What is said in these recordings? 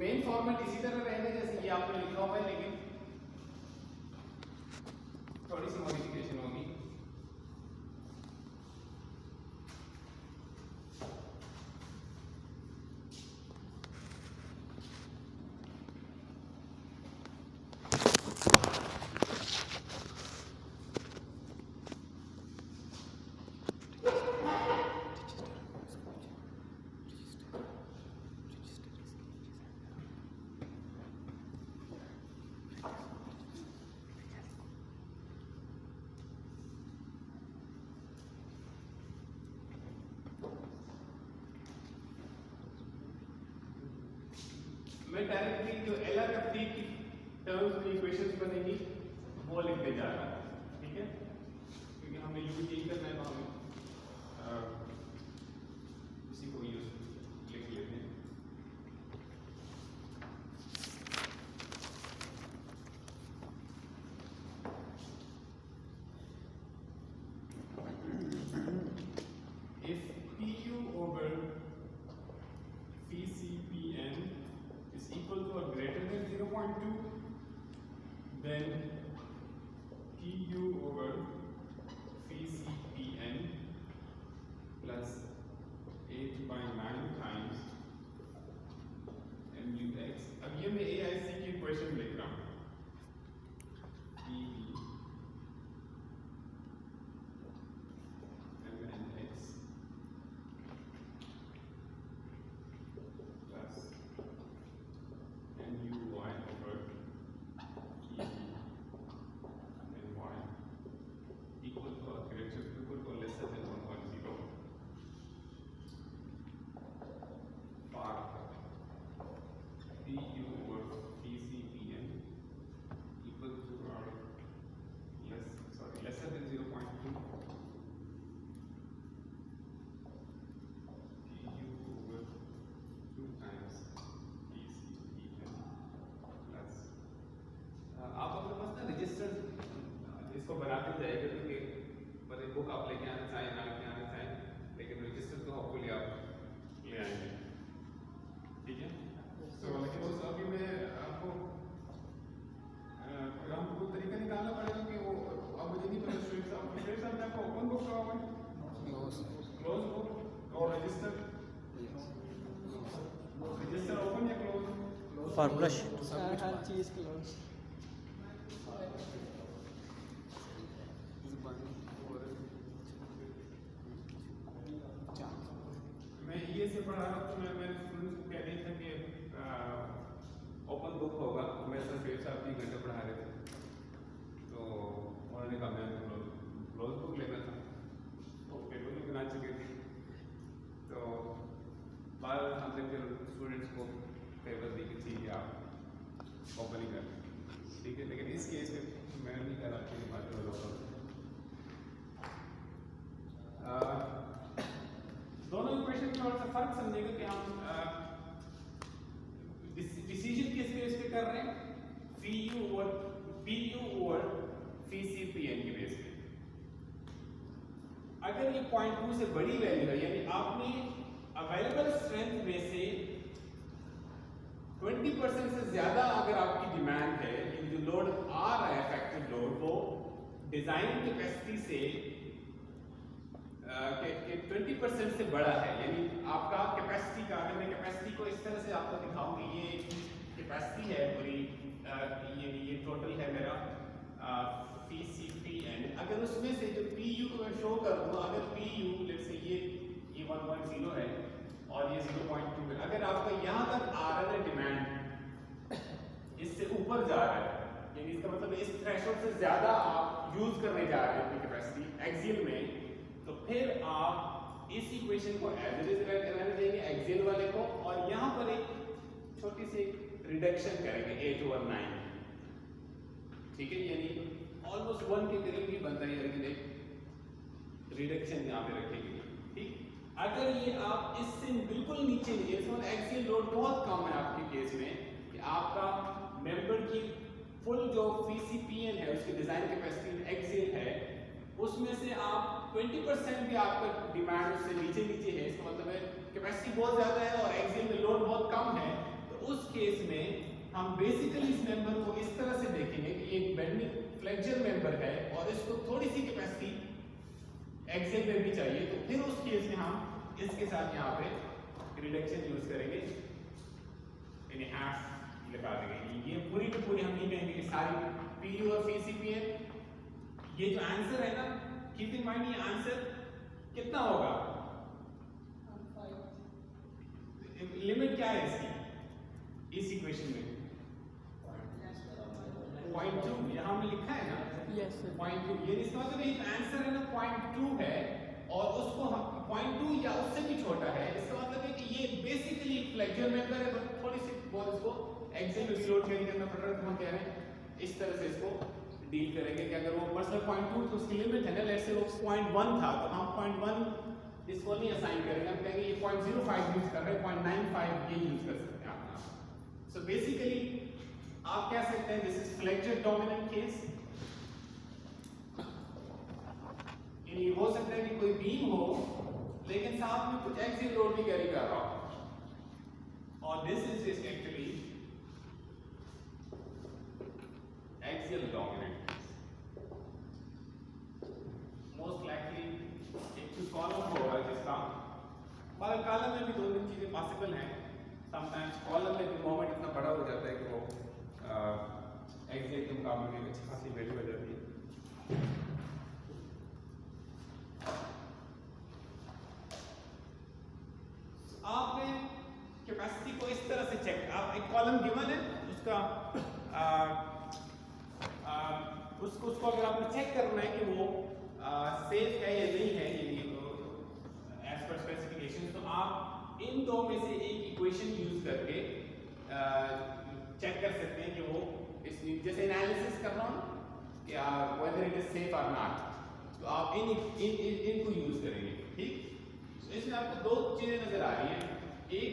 Main format इसी तरह रहेगा जैसे ये आपने लिखा हुआ है, लेकिन थोड़ी सी मॉडिफिकेशन होगी। मैं डायरेक्टली जो LRFT की टर्म्स में इक्वेशंस बनेगी वो लिखते जा रहा हूँ, ठीक है, क्योंकि हमें यूज यही करना है, तो हमें इसी को यूज लिख लेते हैं। If PU over PCPN is equal to or greater than 0.2, then PU over PCPN plus 8 by 9 times MUX. अब ये मैं AIC की इक्वेशन लिख रहा हूँ, PV MNX plus MUY over PV MNY equal to or greater to or lesser than 1.0 for PU over PCPN equal to or lesser than 0.2 PU over 2 times PCPN plus आप अपने पास ना register इसको बनाते जाएगा, क्योंकि मतलब बुक आप लेके आना चाहें ना लेके आना चाहें, लेकिन रजिस्टर तो होपफुली आप ले आएंगे, ठीक है। तो लेकिन उस अभी मैं आपको हमको तरीका निकालना पड़ेगा कि वो अब मुझे नहीं पता शेर साहब ने आपको ओपन बुक कहा हुआ है, क्लोज बुक और रजिस्टर ओपन या क्लोज? फार्मूला हर चीज क्लोज। मैं ये से पढ़ा रहा हूँ, तो मैं मेरे स्टूडेंट्स को कह रही था कि ओपन बुक होगा। मैं सर शेर साहब 3 घंटे पढ़ा रहे थे, तो उन्होंने कहा मैं क्लोज बुक लेना था, तो पेपर भी बना चुके थे, तो बार हमने फिर स्टूडेंट्स को पेपर दी कि ठीक है आप ओपन ही कर, ठीक है। लेकिन इस केस में मैं नहीं कर रहा कि बात दोनों इक्वेशन में थोड़ा सा फर्क समझेगा कि हम डिसीजन किस बेस पे कर रहे हैं, PU और PCPN के बेस पे। अगर ये 0.2 से बड़ी वैल्यू है, यानी आपने अवेलेबल स्ट्रेंथ में से 20% से ज्यादा अगर आपकी डिमांड है, जो लोड आ रहा है इफेक्टिव लोड, वो डिजाइन कैपेसिटी से 20% से बड़ा है, यानी आपका कैपेसिटी का, अगर मैं कैपेसिटी को इस तरह से आपको दिखाऊं कि ये कैपेसिटी है पूरी, ये टोटल है मेरा PCPN, अगर उसमें से जो PU को मैं शो कर दूं, अगर PU लेट्स से ये 1.0 है और ये 0.2 है, अगर आपका यहाँ तक आ रहा है डिमांड, इससे ऊपर जा रहा है, यानी इसका मतलब इस थ्रेशोल्ड से ज्यादा आप यूज करने जा रहे हैं अपनी कैपेसिटी एक्सियल में, तो फिर आप इस इक्वेशन को एज इट इज रहने देंगे एक्सियल वाले को, और यहाँ पर एक छोटी सी रिडक्शन करेंगे 8/9, ठीक है, यानी ऑलमोस्ट 1 के करीब भी बनता है, लेकिन एक रिडक्शन यहाँ पे रखेंगे, ठीक। अगर ये आप इससे बिल्कुल नीचे नहीं, इसमें एक्सियल लोड बहुत कम है आपके केस में, कि आपका मेंबर की फुल जो PCPN है, उसकी डिजाइन कैपेसिटी एक्सियल है, उसमें से आप 20% भी आपका डिमांड उससे नीचे है, इसका मतलब है कैपेसिटी बहुत ज्यादा है और एक्सियल में लोड बहुत कम है, तो उस केस में हम बेसिकली इस मेंबर को इस तरह से देखेंगे कि एक बेंडिंग फ्लेक्चर मेंबर है और इसको थोड़ी सी कैपेसिटी एक्सेल में भी चाहिए, तो फिर उस केस में हम इसके साथ यहाँ पे रिडक्शन यूज करेंगे, यानी हाफ लगा देंगे। ये पूरी की पूरी हम नहीं कहेंगे कि सारी पीयू और पीसीपी है। ये जो आंसर है ना, कीप इन माइंड ये आंसर कितना होगा, लिमिट क्या है इसकी इस इक्वेशन में 0.2 यहाँ हमने लिखा है ना, यस सर। 0.2 ये इसका मतलब ये आंसर है ना 0.2 है और उसको हम 0.2 या उससे भी छोटा है, इसका मतलब है कि ये बेसिकली फ्लेक्चर मेंबर है, बस थोड़ी सी बहुत इसको एक्सेल में लोड कैरी करना पड़ रहा है, तो हम कह रहे हैं इस तरह से इसको डील करेंगे कि अगर वो पर्सनल 0.2 तो उसकी लिमिट है ना, लेट्स से वो 0.1 था तो हम 0.1 इसको नहीं असाइन करेंगे, हम कहेंगे ये 0.05 यूज कर रहे हैं, 0.95 ये यूज कर सकते हैं आप। सो बेसिकली आप कह सकते हैं this is flexure dominant case. ये हो सकता है कि कोई बीम हो लेकिन साथ में कुछ एक्सियल लोड भी कैरी कर रहा हो, और this is actually axial dominant case. Most likely एक कॉलम होगा जिसका, मगर कॉलम में भी दो तीन चीजें पॉसिबल हैं। समटाइम्स कॉलम में भी मोमेंट इतना बड़ा हो जाता है कि वो एक्सियल के मुकाबले में अच्छी खासी वैल्यू हो जाती है। आपने कैपेसिटी को इस तरह से चेक, आप एक कॉलम गिवन है उसका उसको अगर आपने चेक करना है कि वो सेफ है या नहीं है एज पर स्पेसिफिकेशन, तो आप इन दो में से एक इक्वेशन यूज करके चेक कर सकते हैं कि वो इस जैसे एनालिसिस कर रहा हूँ या वेदर इट इज सेफ और नॉट, तो आप इनको यूज करेंगे। ठीक, इसमें आपको दो चीजें नजर आ रही हैं, एक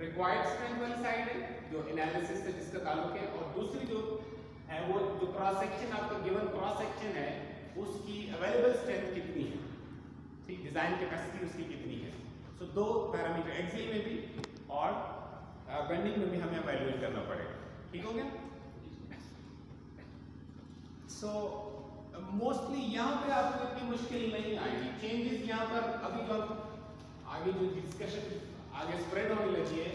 रिक्वायर्ड स्ट्रेंथ वाली साइड है जो एनालिसिस से जिसका ताल्लुक है, और दूसरी जो है वो जो क्रॉस सेक्शन आपका गिवन क्रॉस सेक्शन है उसकी अवेलेबल स्ट्रेंथ कितनी है, ठीक, डिजाइन कैपेसिटी उसकी कितनी है। सो दो पैरामीटर एक्सियल में भी और बेंडिंग में भी हमें इवैल्यूएट करना पड़ेगा। ठीक हो गया। सो मोस्टली यहाँ पे आपको इतनी मुश्किल नहीं आएगी। चेंजेस यहाँ पर अभी जो आगे जो डिस्कशन आगे स्प्रेड होने लगी है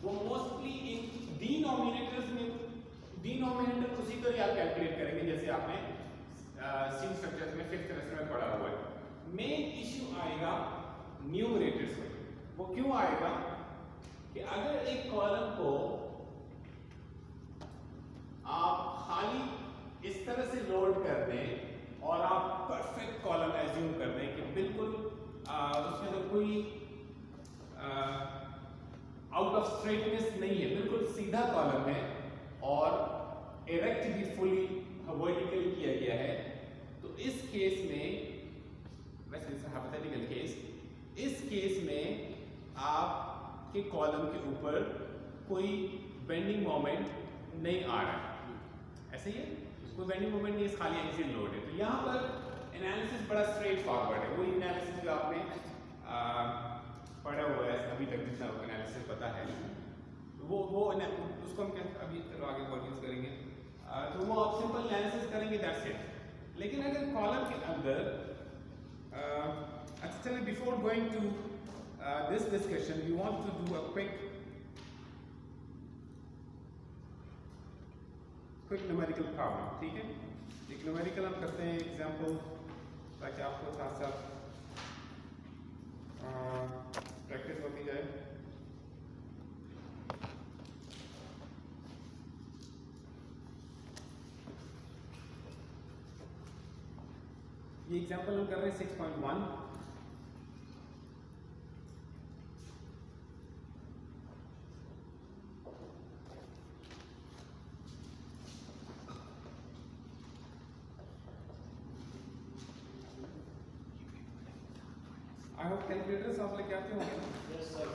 वो मोस्टली इन डिनोमिनेटर्स में, डिनोमिनेटर उसी तरह आप कैलकुलेट करेंगे जैसे आपने सी स्ट्रक्चर्स में 5th सेमेस्टर में पढ़ा हुआ है। मेन इश्यू आएगा न्यूमरेटर्स में। वो क्यों आएगा कि अगर एक कॉलम को आप खाली इस तरह से लोड कर दें और आप परफेक्ट कॉलम एज्यूम कर दें कि बिल्कुल उसमें तो कोई आउट ऑफ स्ट्रेटनेस नहीं है, बिल्कुल सीधा कॉलम है और इरेक्ट भी फुली वर्टिकली किया गया है, तो इस केस में, वैसे इट्स हाइपोथेटिकल केस, इस केस में आपके कॉलम के ऊपर कोई बेंडिंग मोमेंट नहीं आ रहा है, ऐसे ही है, कोई बेंडिंग मोमेंट नहीं है, खाली एक्सियल लोड है। तो यहाँ पर एनालिसिस बड़ा स्ट्रेट फॉरवर्ड है, वही एनालिसिस जो आपने पढ़ा हुआ है अभी तक जितना एनालिसिस पता है, वो उसको हम अभी चलो आगे वर्किंग्स करेंगे, तो वो आप सिंपल एनालिसिस करेंगे, दैट्स इट। लेकिन अगर कॉलम के अंदर अच्छा चलिए, before going to this discussion we want to do a quick numerical problem. ठीक है, एक न्यूमेरिकल हम करते हैं एग्जांपल, ताकि आपको साथ साथ प्रैक्टिस होती जाए। ये एग्जांपल हम कर रहे हैं 6.1। आई होप कैलकुलेटर्स आप लेके आते होंगे ना? Yes sir.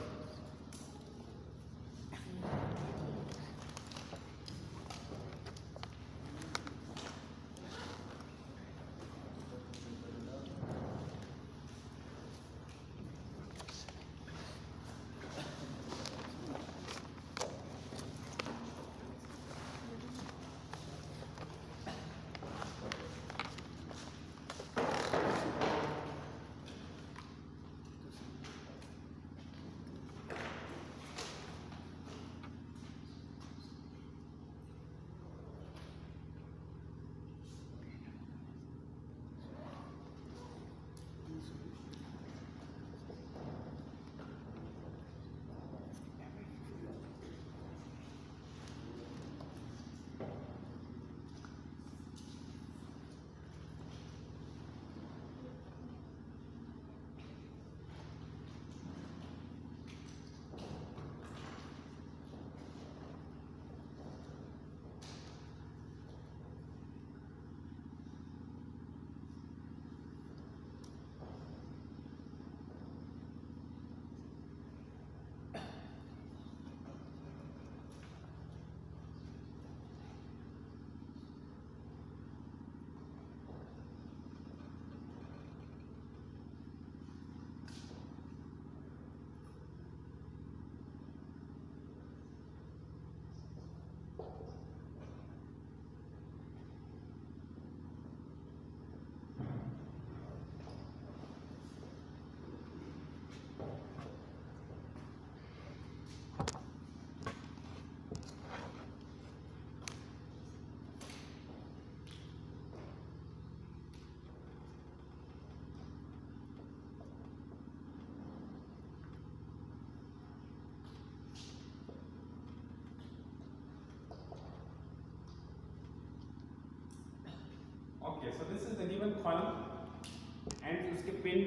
so this is the given column and उसके पिन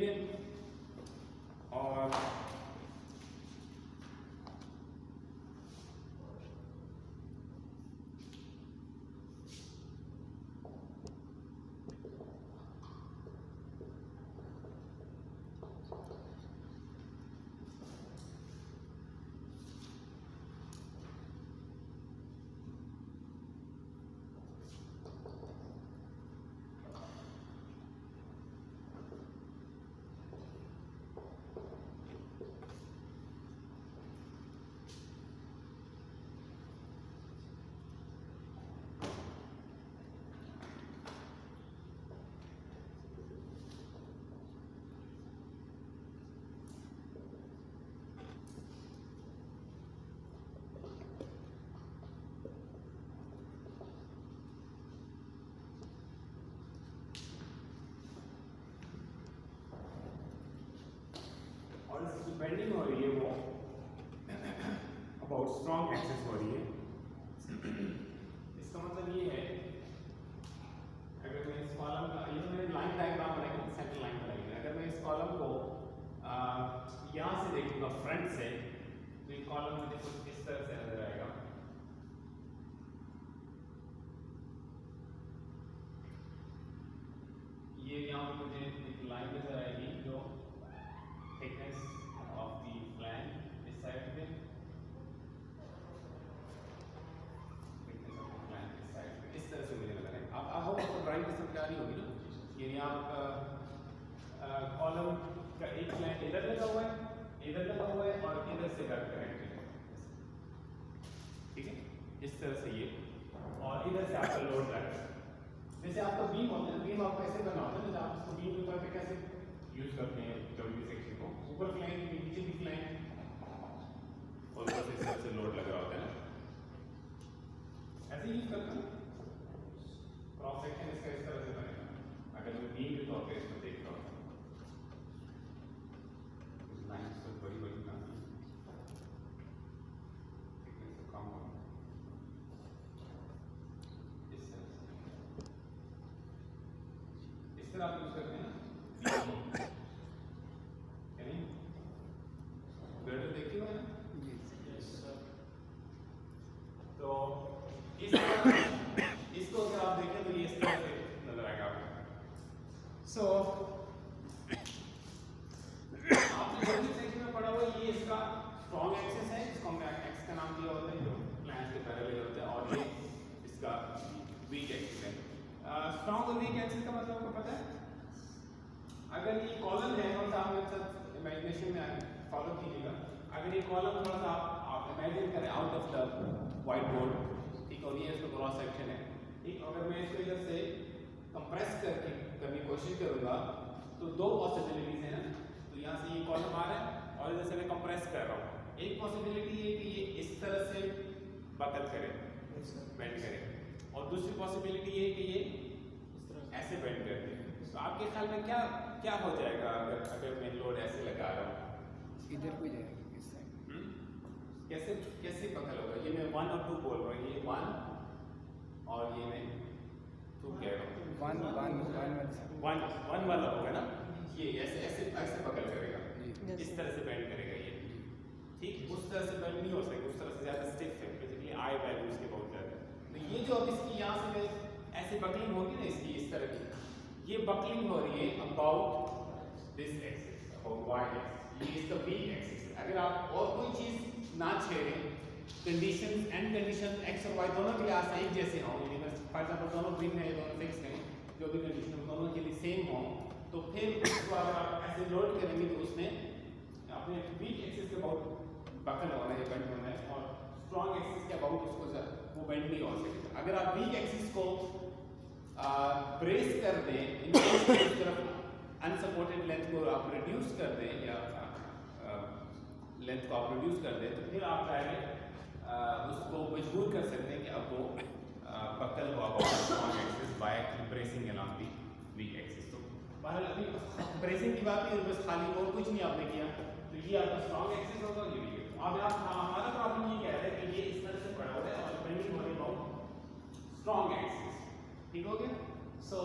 और इसकी बेंडिंग हो रही है वो अबाउट स्ट्रॉन्ग एक्सेस हो रही है। इसका मतलब ये है अगर मैं इस कॉलम का ये तो मैंने लाइन डायग्राम बनाई सेंटर लाइन बनाई है। अगर मैं इस कॉलम को यहाँ से देखूंगा फ्रंट से तो ये कॉलम मुझे कुछ इस तरह से नजर आएगा। ये यहाँ पे मुझे एक लाइन नजर आएगी जो thickness of the flange इस साइड पे, thickness of the flange इस साइड पे, इस तरह से मुझे लग रहा है। अब आपको ड्राइंग की समझ आ रही होगी ना, यानी आप कॉलम का एक फ्लैंज इधर लगा हुआ है, इधर लगा हुआ है और इधर से कट करेंगे, ठीक है, इस तरह से ये, और इधर से आपका लोड लग रहा है। जैसे आपका बीम होता है, बीम आपका ऐसे बना होता है, जैसे आप इसको बीम के तौर पे कैसे यूज करते हैं डब्ल्यू सेक्शन को, ऊपर फ्लैंज नीचे भी फ्लैंज और ऊपर से इस तरह से लोड लग रहा होता है ना, ऐसे यूज करते हैं। क्रॉस सेक्शन इसका इस तरह से बनेगा अगर मैं बीम के तौर पे इसको देख रहा हूँ। लाइन्स तो बड़ी बड़ी ना थिकनेस तो कम हो, इस तरह आप यूज करते हैं ना। तो इसको अगर आप देखें तो ये इस तरह से नजर आएगा आपको। सो आपने डब्ल्यू सेक्शन में पढ़ा हुआ ये इसका स्ट्रॉन्ग एक्सिस है, इसको हमने एक्स का नाम दिया होता है जो फ्लैंज के पैरेलल होता है, और ये इसका वीक एक्सिस है। स्ट्रॉन्ग और वीक एक्सिस का मतलब आपको पता है? अगर ये कॉलम है और आप मेरे साथ इमेजिनेशन में फॉलो कीजिएगा, अगर ये कॉलम थोड़ा सा आप इमेजिन करें out of the white board, ठीक, और ये इसका क्रॉस सेक्शन है, ठीक, अगर मैं इसको इधर से कंप्रेस करके करने की कोशिश करूंगा तो दो पॉसिबिलिटीज है ना। तो यहाँ से ये कॉलम आ रहा है और इधर से मैं कंप्रेस कर रहा हूँ। एक पॉसिबिलिटी है कि ये इस तरह से बकल करे, बेंड करे, और दूसरी पॉसिबिलिटी ये कि ये ऐसे बेंड करे। तो आपके ख्याल में क्या क्या हो जाएगा अगर मैं लोड ऐसे लगा रहा हूँ? इधर को जाएगा इस साइड। कैसे कैसे पकड़ होगा? ये मैं 1 और 2 बोल रहा हूँ, ये 1 और ये मैं 2 कह रहा हूँ। 1 वाला होगा ना, ये ऐसे ऐसे ऐसे पकड़ करेगा, इस तरह से बेंड करेगा ये, ठीक, उस तरह से बेंड नहीं हो सकता, उस तरह से ज़्यादा स्टिफ है, बेसिकली आई वैल्यू इसके बहुत ज़्यादा है। तो ये जो अब इसकी यहाँ से मैं ऐसे बकलिंग होगी ना इसकी इस तरह की, ये बकलिंग हो रही है about this axis, about Y axis, ये इसका वीक एक्सिस है। अगर आप और कोई चीज़ ना छेड़ें, कंडीशंस एंड कंडीशन एक्स और वाई दोनों के लिए आज एक जैसे हों, यानी फॉर एग्जांपल दोनों ग्रीन है दोनों फिक्स हैं, जो भी कंडीशन दोनों के लिए सेम हो, तो फिर उसको अगर आप ऐसे लोड करेंगे तो उसने अपने वीक एक्सिस के अबाउट बकल होना है, बेंड होना है, और स्ट्रॉन्ग एक्सिस के अबाउट उसको वो बेंड नहीं हो सकेगा। अगर आप वीक एक्सिस को ब्रेस कर दें, इन तरफ अनसपोर्टेड लेंथ को आप रिड्यूस कर दें या लेंथ को आप रिड्यूस कर दें, तो फिर आप चाहे उसको मजबूर कर सकते हैं कि अब वो बकल हो about strong axis by bracing along the weak axis. तो बहरहाल अभी ब्रेसिंग की बात नहीं, बस खाली और कुछ नहीं आपने किया, तो ये आपका स्ट्रॉन्ग एक्सिस होगा, ये वीक। अब आप हमारा प्रॉब्लम ये कह रहे हैं कि ये इस तरह से पड़ा हुआ है और बेंडिंग हो रही है अबाउट स्ट्रॉन्ग एक्सिस, ठीक हो गया। सो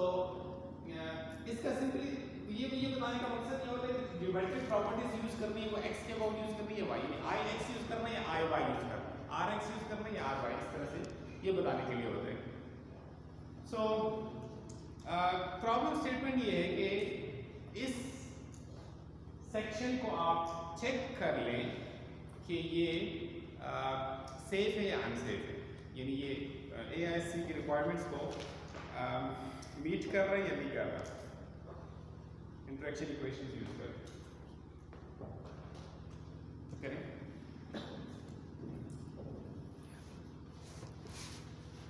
इसका सिंपली ये बताने का मकसद ये होता है कि ज्योमेट्रिक प्रॉपर्टीज यूज करनी है वो x के अबाउट यूज करनी है y यानी i x यूज करना है या i y यूज करना है r x यूज करना है या r y इस तरह से ये बताने के लिए होता है। सो प्रॉब्लम स्टेटमेंट ये है कि इस सेक्शन को आप चेक कर लें कि ये सेफ है या अनसेफ है, यानी ये AISC की रिक्वायरमेंट्स को मीट कर रहा है या नहीं कर रहा, इंटरेक्शन इक्वेशंस यूज करें।